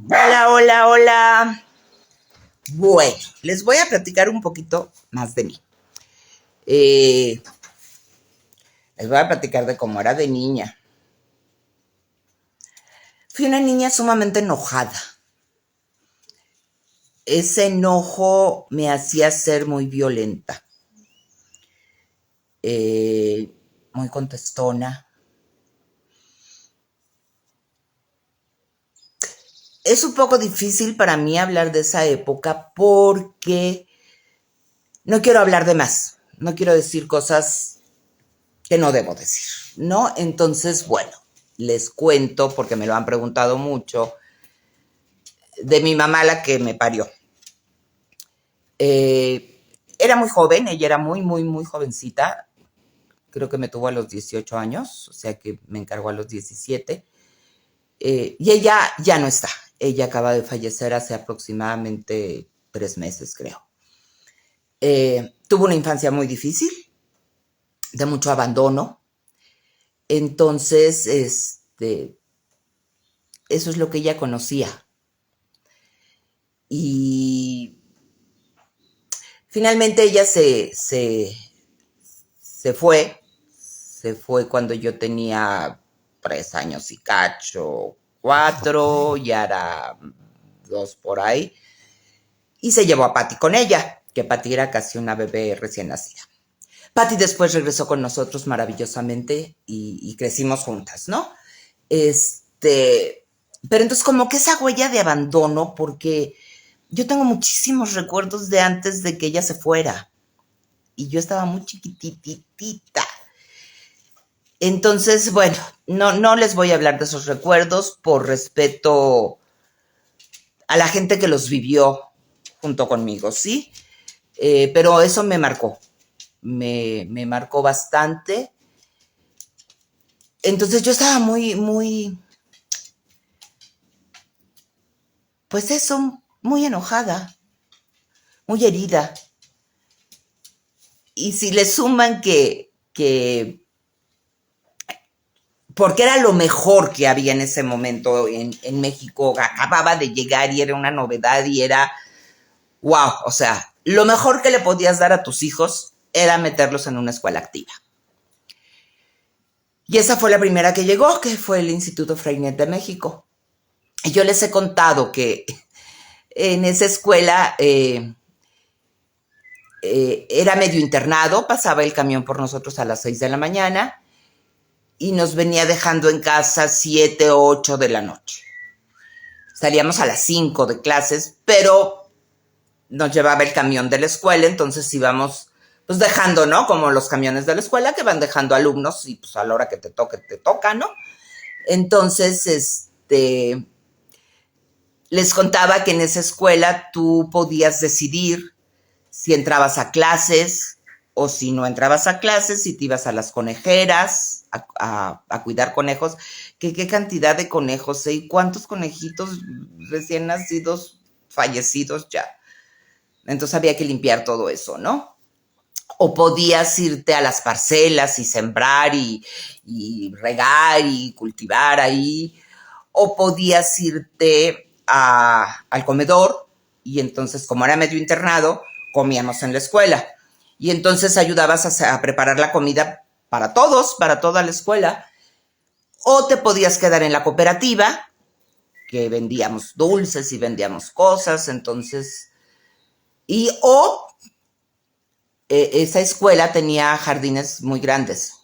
Hola, hola, hola. Bueno, les voy a platicar un poquito más de mí. Eh, Les voy a platicar de cómo era de niña. Fui una niña sumamente enojada. Ese enojo me hacía ser muy violenta, eh, muy contestona. Es un poco difícil para mí hablar de esa época porque no quiero hablar de más. No quiero decir cosas que no debo decir, ¿no? Entonces, bueno, les cuento porque me lo han preguntado mucho de mi mamá, la que me parió. Era muy joven, ella era muy, muy, muy jovencita. Creo que me tuvo a los 18 años, o sea que me encargó a los 17. Y ella ya no está. Ella acaba de fallecer hace aproximadamente 3 meses, creo. Tuvo una infancia muy difícil, de mucho abandono. Entonces, eso es lo que ella conocía. Y finalmente ella se fue. Se fue cuando yo tenía 3 años y cacho, 4, ya era 2 por ahí. Y se llevó a Patty con ella, que Patty era casi una bebé recién nacida. Patty después regresó con nosotros maravillosamente y crecimos juntas, ¿no? Pero entonces como que esa huella de abandono, porque yo tengo muchísimos recuerdos de antes de que ella se fuera. Y yo estaba muy chiquititita. Entonces, bueno, no les voy a hablar de esos recuerdos por respeto a la gente que los vivió junto conmigo, ¿sí? Pero eso me marcó, me marcó bastante. Entonces yo estaba muy, muy, pues eso, muy enojada, muy herida. Y si le suman que porque era lo mejor que había en ese momento en México, acababa de llegar y era una novedad y era wow, o sea, lo mejor que le podías dar a tus hijos era meterlos en una escuela activa. Y esa fue la primera que llegó, que fue el Instituto Freinet de México. Y yo les he contado que en esa escuela era medio internado, pasaba el camión por nosotros a las 6 de la mañana y nos venía dejando en casa 7, 8 de la noche. Salíamos a las 5 de clases, pero nos llevaba el camión de la escuela, entonces íbamos pues dejando, ¿no? Como los camiones de la escuela que van dejando alumnos y pues a la hora que te toque, te toca, ¿no? Entonces, les contaba que en esa escuela tú podías decidir si entrabas a clases o si no entrabas a clases, si te ibas a las conejeras a cuidar conejos, que qué cantidad de conejos, ¿eh? Y cuántos conejitos recién nacidos, fallecidos ya. Entonces había que limpiar todo eso, ¿no? O podías irte a las parcelas y sembrar y regar y cultivar ahí, o podías irte al comedor y entonces como era medio internado, comíamos en la escuela y entonces ayudabas a preparar la comida para todos, para toda la escuela, o te podías quedar en la cooperativa, que vendíamos dulces y vendíamos cosas, entonces, o esa escuela tenía jardines muy grandes.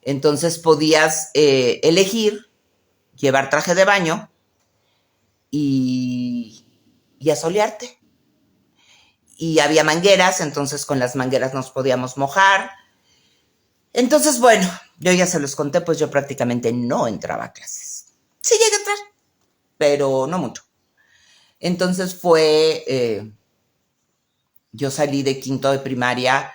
Entonces podías elegir llevar traje de baño y asolearte. Y había mangueras, entonces con las mangueras nos podíamos mojar. Entonces, bueno, yo ya se los conté, pues yo prácticamente no entraba a clases. Sí llegué a entrar, pero no mucho. Entonces yo salí de quinto de primaria.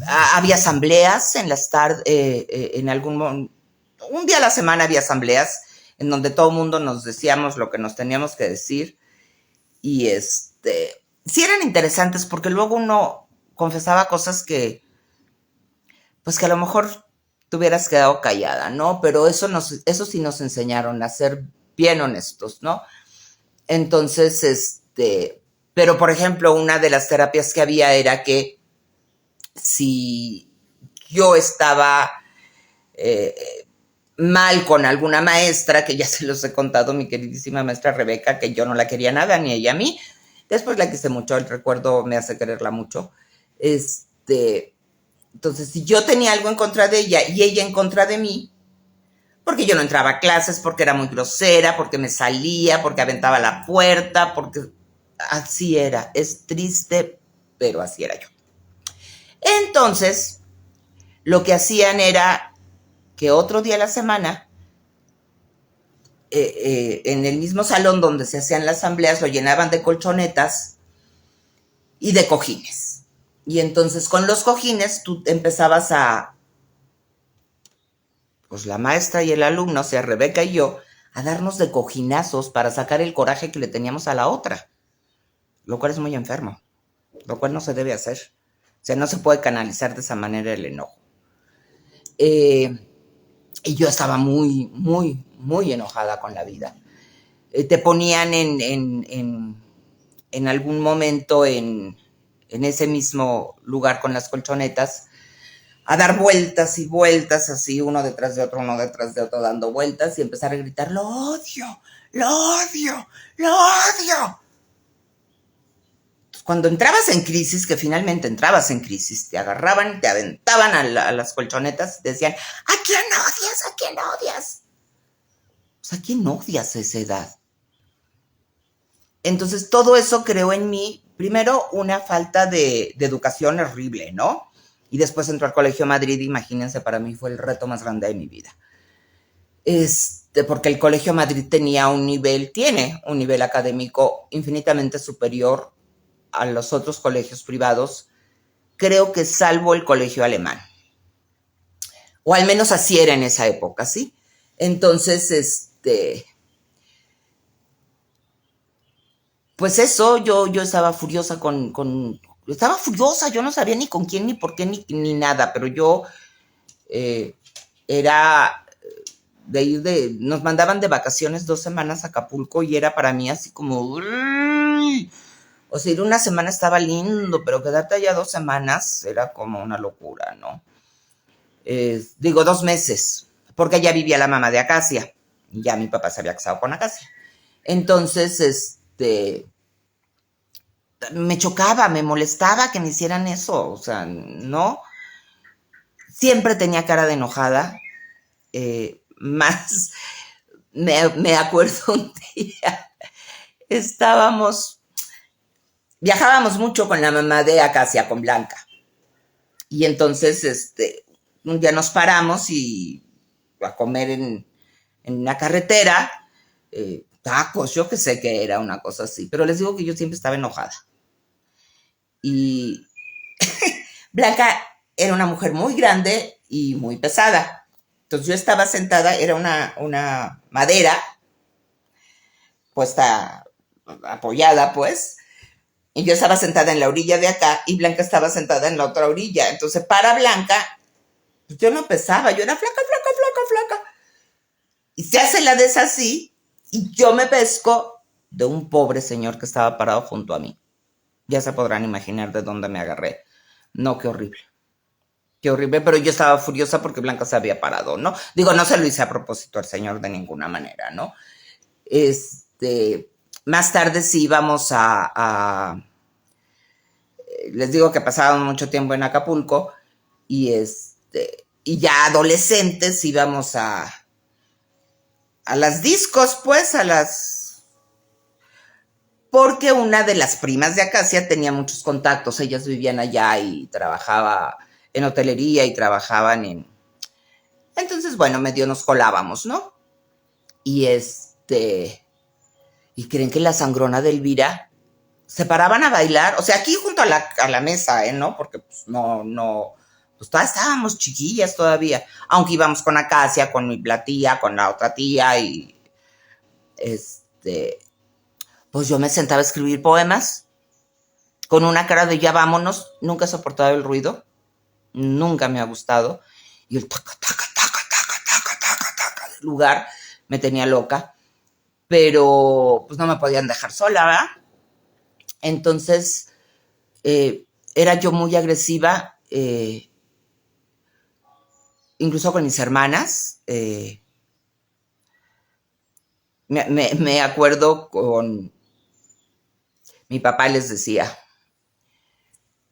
Había asambleas en las tardes, en un día a la semana había asambleas en donde todo el mundo nos decíamos lo que nos teníamos que decir y sí eran interesantes porque luego uno confesaba cosas pues que a lo mejor te hubieras quedado callada, ¿no? Pero eso sí nos enseñaron a ser bien honestos, ¿no? Entonces, pero por ejemplo, una de las terapias que había era que si yo estaba mal con alguna maestra, que ya se los he contado, mi queridísima maestra Rebeca, que yo no la quería nada, ni ella a mí, después la quise mucho, el recuerdo me hace quererla mucho, entonces si yo tenía algo en contra de ella y ella en contra de mí, porque yo no entraba a clases, porque era muy grosera, porque me salía, porque aventaba la puerta, porque así era, es triste, pero así era yo. Entonces, lo que hacían era que otro día a la semana, en el mismo salón donde se hacían las asambleas, lo llenaban de colchonetas y de cojines. Y entonces con los cojines tú empezabas pues la maestra y el alumno, o sea, Rebeca y yo, a darnos de cojinazos para sacar el coraje que le teníamos a la otra, lo cual es muy enfermo, lo cual no se debe hacer. O sea, no se puede canalizar de esa manera el enojo. Y yo estaba muy, muy, muy enojada con la vida. Te ponían en algún momento en ese mismo lugar con las colchonetas a dar vueltas y vueltas, así uno detrás de otro, dando vueltas y empezar a gritar, lo odio, lo odio, lo odio. Cuando entrabas en crisis, que finalmente entrabas en crisis, te agarraban, te aventaban a las colchonetas y te decían, ¿a quién odias? ¿A quién odias? O sea, ¿a quién odias a esa edad? Entonces, todo eso creó en mí, primero, una falta de educación horrible, ¿no? Y después entró al Colegio Madrid, imagínense, para mí fue el reto más grande de mi vida. Porque el Colegio Madrid tiene un nivel académico infinitamente superior a los otros colegios privados, creo que salvo el colegio alemán. O al menos así era en esa época, ¿sí? Entonces, pues eso, yo estaba furiosa estaba furiosa, yo no sabía ni con quién, ni por qué, ni nada, pero yo era de ir nos mandaban de vacaciones 2 semanas a Acapulco y era para mí así como, uy. O sea, ir una semana estaba lindo, pero quedarte allá 2 semanas era como una locura, ¿no? Digo, 2 meses, porque allá vivía la mamá de Acacia, y ya mi papá se había casado con Acacia. Entonces, me chocaba, me molestaba que me hicieran eso, o sea, ¿no? Siempre tenía cara de enojada, más, me acuerdo un día, viajábamos mucho con la mamá de Acacia, con Blanca, y entonces, un día nos paramos y a comer en una carretera, tacos, yo que sé que era una cosa así, pero les digo que yo siempre estaba enojada. Y Blanca era una mujer muy grande y muy pesada. Entonces yo estaba sentada, era una madera puesta, apoyada pues, y yo estaba sentada en la orilla de acá y Blanca estaba sentada en la otra orilla. Entonces para Blanca, pues yo no pesaba, yo era flaca, flaca, flaca, flaca. Y se hace la así y yo me pesco de un pobre señor que estaba parado junto a mí. Ya se podrán imaginar de dónde me agarré. No, qué horrible. Qué horrible, pero yo estaba furiosa porque Blanca se había parado, ¿no? Digo, no se lo hice a propósito al señor de ninguna manera, ¿no? Más tarde sí íbamos les digo que pasábamos mucho tiempo en Acapulco y y ya adolescentes íbamos a las discos, pues, porque una de las primas de Acacia tenía muchos contactos, ellas vivían allá y trabajaba en hotelería y trabajaban entonces, bueno, medio nos colábamos, ¿no? Y y creen que la sangrona de Elvira se paraban a bailar, o sea, aquí junto a la mesa, ¿no? Porque pues no, pues todas estábamos chiquillas todavía, aunque íbamos con Acacia, con mi tía, con la otra tía y pues yo me sentaba a escribir poemas con una cara de ya vámonos, nunca he soportado el ruido, nunca me ha gustado, y el taca, taca, taca, taca, taca, taca, taca del lugar me tenía loca. pero pues no me podían dejar sola, ¿verdad? Entonces, era yo muy agresiva, incluso con mis hermanas. Me acuerdo con mi papá les decía,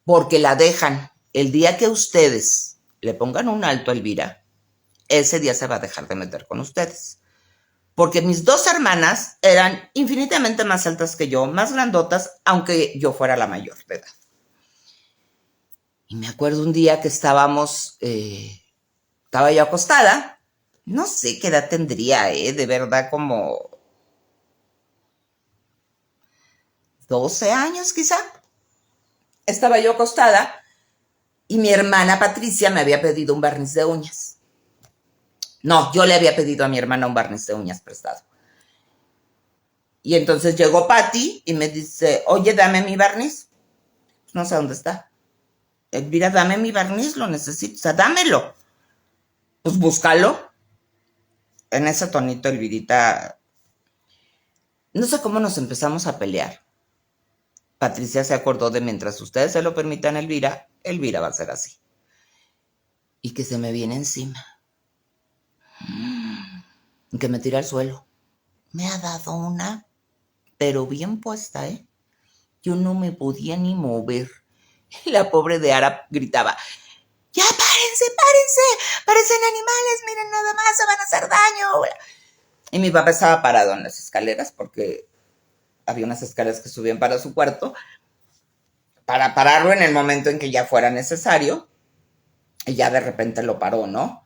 porque la dejan, el día que ustedes le pongan un alto a Elvira, ese día se va a dejar de meter con ustedes. Porque mis dos hermanas eran infinitamente más altas que yo, más grandotas, aunque yo fuera la mayor de edad. Y me acuerdo un día que estaba yo acostada, no sé qué edad tendría, de verdad como 12 años quizá. Estaba yo acostada y mi hermana Patricia me había pedido un barniz de uñas. No, yo le había pedido a mi hermana un barniz de uñas prestado. Y entonces llegó Patty y me dice, oye, dame mi barniz. No sé dónde está. Elvira, dame mi barniz, lo necesito. O sea, dámelo. Pues búscalo. En ese tonito, Elvirita, no sé cómo nos empezamos a pelear. Patricia se acordó de mientras ustedes se lo permitan a Elvira, Elvira va a ser así. Y que se me viene encima. Y que me tira al suelo. Me ha dado una, pero bien puesta, ¿eh? Yo no me podía ni mover. Y la pobre de Ara gritaba, ya párense, párense, parecen animales, miren nada más, se van a hacer daño. Y mi papá estaba parado en las escaleras porque había unas escaleras que subían para su cuarto, para pararlo en el momento en que ya fuera necesario, y ya de repente lo paró, ¿no?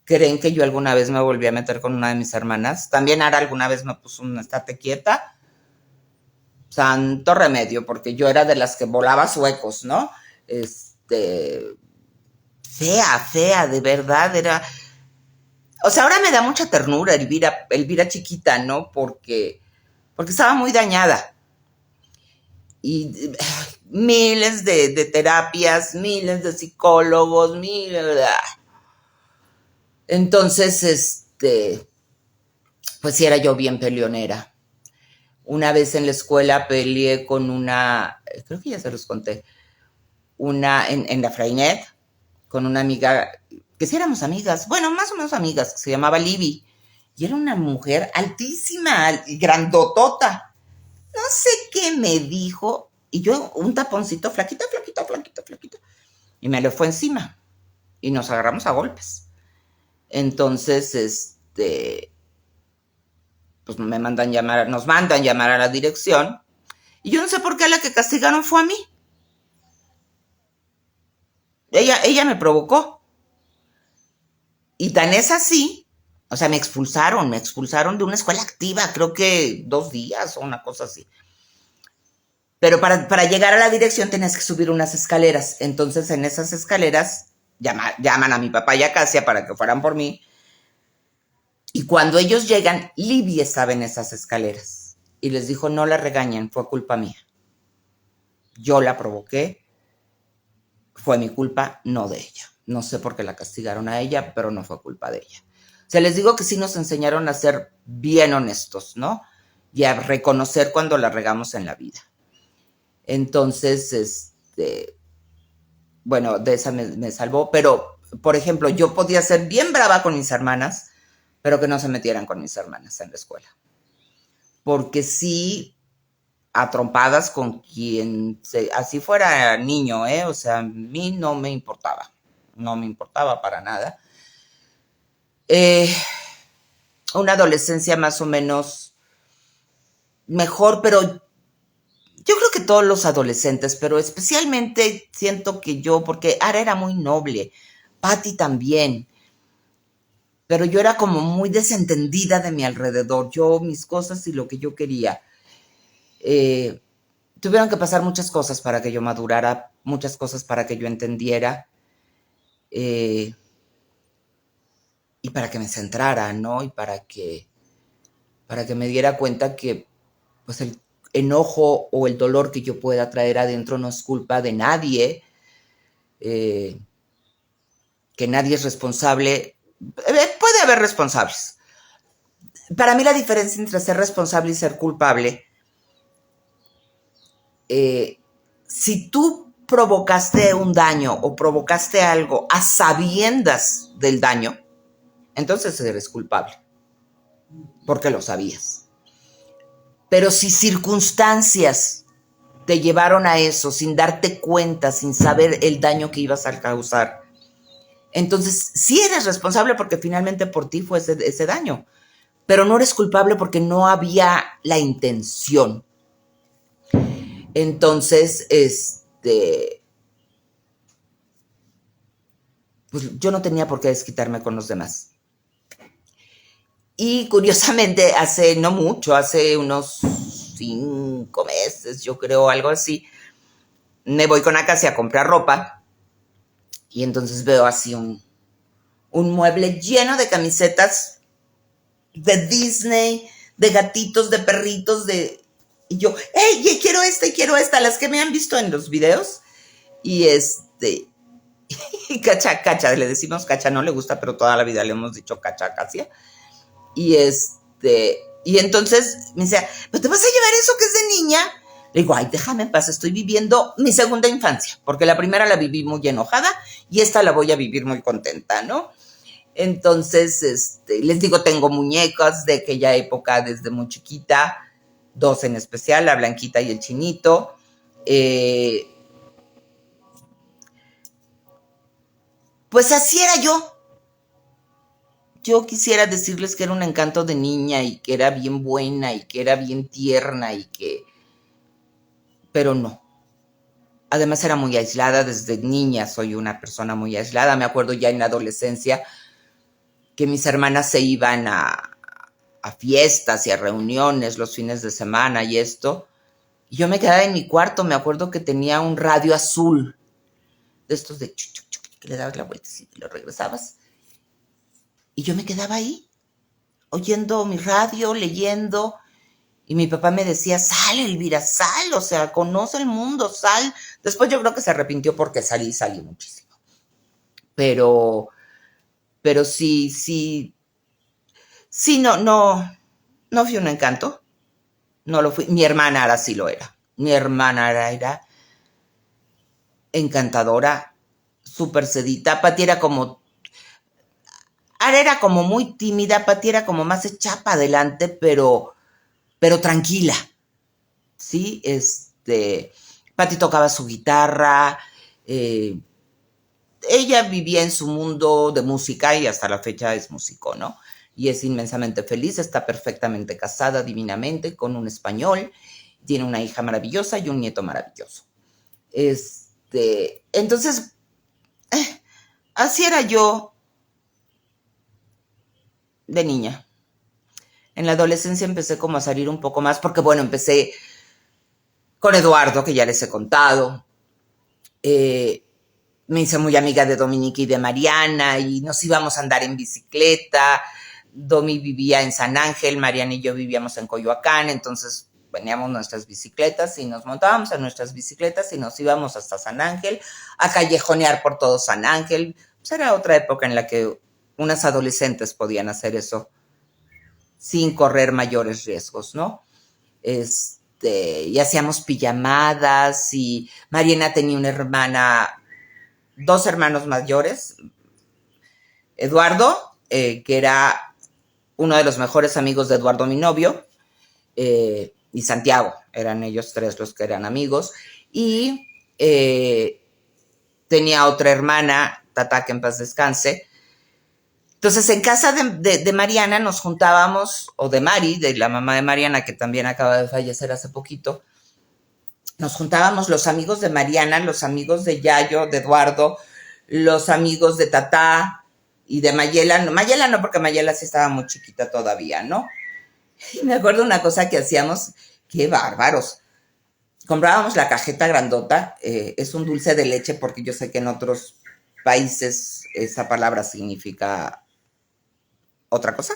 ¿Creen que yo alguna vez me volví a meter con una de mis hermanas? También Ara alguna vez me puso una estate quieta. Santo remedio, porque yo era de las que volaba suecos, ¿no? Fea, de verdad, era... O sea, ahora me da mucha ternura Elvira chiquita, ¿no? Porque estaba muy dañada. Y miles de terapias, miles de psicólogos, Entonces, pues sí era yo bien peleonera. Una vez en la escuela peleé con una, creo que ya se los conté, en la Frainet, con una amiga, que sí éramos amigas, bueno, más o menos amigas, que se llamaba Libby. Y era una mujer altísima y grandotota. No sé qué me dijo. Y yo, un taponcito, flaquita. Y me le fue encima. Y nos agarramos a golpes. Entonces, pues nos mandan llamar a la dirección. Y yo no sé por qué a la que castigaron fue a mí. Ella me provocó. Y tan es así, o sea, me expulsaron de una escuela activa, creo que 2 días o una cosa así. Pero para llegar a la dirección tenías que subir unas escaleras. Entonces, en esas escaleras llaman a mi papá y a Casia para que fueran por mí. Y cuando ellos llegan, Libby estaba en esas escaleras. Y les dijo, no la regañen, fue culpa mía. Yo la provoqué, fue mi culpa, no de ella. No sé por qué la castigaron a ella, pero no fue culpa de ella. O sea, les digo que sí nos enseñaron a ser bien honestos, ¿no? Y a reconocer cuando la regamos en la vida. Entonces, bueno, de esa me salvó, pero, por ejemplo, yo podía ser bien brava con mis hermanas, pero que no se metieran con mis hermanas en la escuela. Porque sí, a trompadas con quien, así fuera niño, o sea, a mí no me importaba para nada. Una adolescencia más o menos mejor, pero yo creo que todos los adolescentes, pero especialmente siento que yo, porque Ara era muy noble, Patty también, pero yo era como muy desentendida de mi alrededor, yo, mis cosas y lo que yo quería. Tuvieron que pasar muchas cosas para que yo madurara, muchas cosas para que yo entendiera, y para que me centrara, ¿no? Y para que me diera cuenta que, pues, el enojo o el dolor que yo pueda traer adentro no es culpa de nadie, que nadie es responsable. Puede haber responsables, Para mí la diferencia entre ser responsable y ser culpable, si tú provocaste un daño o provocaste algo a sabiendas del daño, entonces eres culpable, porque lo sabías. Pero si circunstancias te llevaron a eso sin darte cuenta, sin saber el daño que ibas a causar, entonces sí eres responsable porque finalmente por ti fue ese daño, pero no eres culpable porque no había la intención. Entonces, pues yo no tenía por qué desquitarme con los demás. Y curiosamente, hace no mucho, hace unos 5 meses, yo creo, algo así, me voy con Acacia a comprar ropa y entonces veo así un mueble lleno de camisetas de Disney, de gatitos, de perritos, y yo, hey, quiero esta, las que me han visto en los videos. Y y Cacha, le decimos Cacha, no le gusta, pero toda la vida le hemos dicho Cacha a Acacia. Y y entonces me decía, ¿pero te vas a llevar eso que es de niña? Le digo, ay, déjame en paz, estoy viviendo mi segunda infancia, porque la primera la viví muy enojada y esta la voy a vivir muy contenta, ¿no? Entonces, les digo, tengo muñecas de aquella época desde muy chiquita, 2 en especial, la Blanquita y el Chinito. Pues así era yo. Yo quisiera decirles que era un encanto de niña y que era bien buena y que era bien tierna pero no. Además era muy aislada desde niña, soy una persona muy aislada. Me acuerdo ya en la adolescencia que mis hermanas se iban a fiestas y a reuniones los fines de semana y esto. Y yo me quedaba en mi cuarto, me acuerdo que tenía un radio azul, de estos de que le dabas la vuelta y lo regresabas. Y yo me quedaba ahí, oyendo mi radio, leyendo, y mi papá me decía, sal, Elvira, sal, o sea, conoce el mundo, sal. Después yo creo que se arrepintió porque salí muchísimo. Pero sí, no fui un encanto, no lo fui. Mi hermana ahora sí lo era. Mi hermana era encantadora, súper sedita. Pati era como muy tímida, Pati era como más echada para adelante, pero tranquila, ¿sí? Pati tocaba su guitarra, ella vivía en su mundo de música y hasta la fecha es músico, ¿no? Y es inmensamente feliz, está perfectamente casada divinamente con un español, tiene una hija maravillosa y un nieto maravilloso. Entonces, así era yo de niña. En la adolescencia empecé como a salir un poco más, porque bueno, empecé con Eduardo, que ya les he contado. Me hice muy amiga de Dominique y de Mariana y nos íbamos a andar en bicicleta. Domi vivía en San Ángel, Mariana y yo vivíamos en Coyoacán, entonces veníamos nuestras bicicletas y nos montábamos en nuestras bicicletas y nos íbamos hasta San Ángel a callejonear por todo San Ángel. Pues era otra época en la que unas adolescentes podían hacer eso sin correr mayores riesgos, ¿no? Y hacíamos pijamadas y Mariana tenía una hermana, 2 hermanos mayores, Eduardo, que era uno de los mejores amigos de Eduardo, mi novio, y Santiago, eran ellos 3 los que eran amigos, y tenía otra hermana, Tata, que en paz descanse. Entonces, en casa de Mariana nos juntábamos, o de Mari, de la mamá de Mariana, que también acaba de fallecer hace poquito, nos juntábamos los amigos de Mariana, los amigos de Yayo, de Eduardo, los amigos de Tata y de Mayela. Mayela no, porque Mayela sí estaba muy chiquita todavía, ¿no? Y me acuerdo una cosa que hacíamos, qué bárbaros. Comprábamos la cajeta grandota, es un dulce de leche, porque yo sé que en otros países esa palabra significa otra cosa.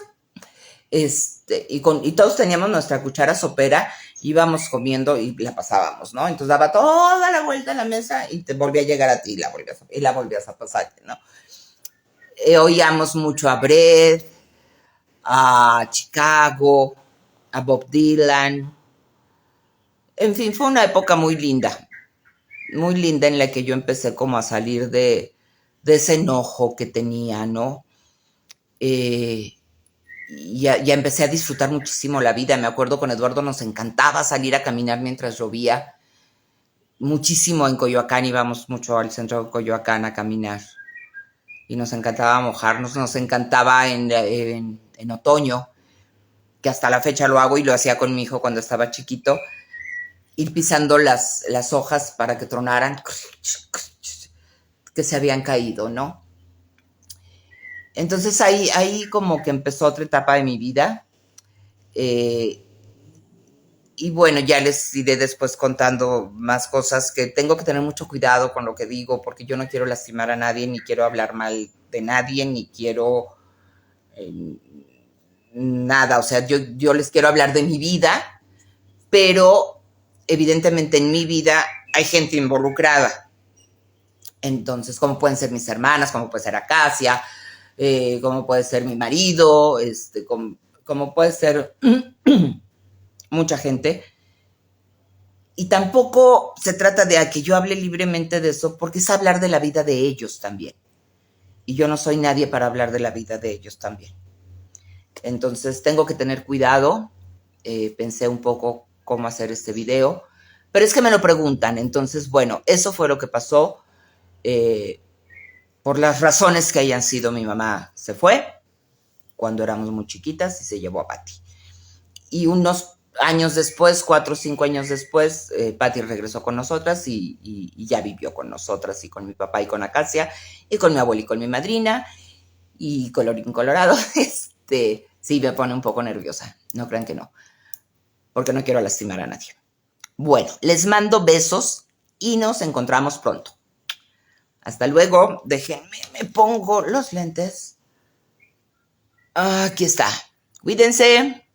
Y todos teníamos nuestra cuchara sopera, íbamos comiendo y la pasábamos, ¿no? Entonces daba toda la vuelta a la mesa y te volvía a llegar a ti y la volvías a pasar, ¿no? Oíamos mucho a Brett, a Chicago, a Bob Dylan. En fin, fue una época muy linda en la que yo empecé como a salir de ese enojo que tenía, ¿no? Eh, ya empecé a disfrutar muchísimo la vida. Me acuerdo con Eduardo nos encantaba salir a caminar mientras llovía. Muchísimo en Coyoacán, íbamos mucho al centro de Coyoacán a caminar. Y nos encantaba mojarnos, nos encantaba en otoño, que hasta la fecha lo hago y lo hacía con mi hijo cuando estaba chiquito, ir pisando las hojas para que tronaran, que se habían caído, ¿no? Entonces ahí como que empezó otra etapa de mi vida. Eh, y bueno, ya les iré después contando más cosas, que tengo que tener mucho cuidado con lo que digo, porque yo no quiero lastimar a nadie, ni quiero hablar mal de nadie, ni quiero eh, nada. O sea, yo les quiero hablar de mi vida, pero evidentemente en mi vida hay gente involucrada. Entonces, como pueden ser mis hermanas, como puede ser Acacia, como puede ser mi marido, como puede ser mucha gente. Y tampoco se trata de que yo hable libremente de eso, porque es hablar de la vida de ellos también. Y yo no soy nadie para hablar de la vida de ellos también. Entonces tengo que tener cuidado. Pensé un poco cómo hacer este video, pero es que me lo preguntan. Entonces, bueno, eso fue lo que pasó. Por las razones que hayan sido, mi mamá se fue cuando éramos muy chiquitas y se llevó a Patty. Y unos años después, 4 o 5 años después, Patty regresó con nosotras y ya vivió con nosotras y con mi papá y con Acacia y con mi abuela y con mi madrina y colorín colorado. Sí, me pone un poco nerviosa, no crean que no, porque no quiero lastimar a nadie. Bueno, les mando besos y nos encontramos pronto. Hasta luego. Déjenme, me pongo los lentes. Aquí está. Cuídense.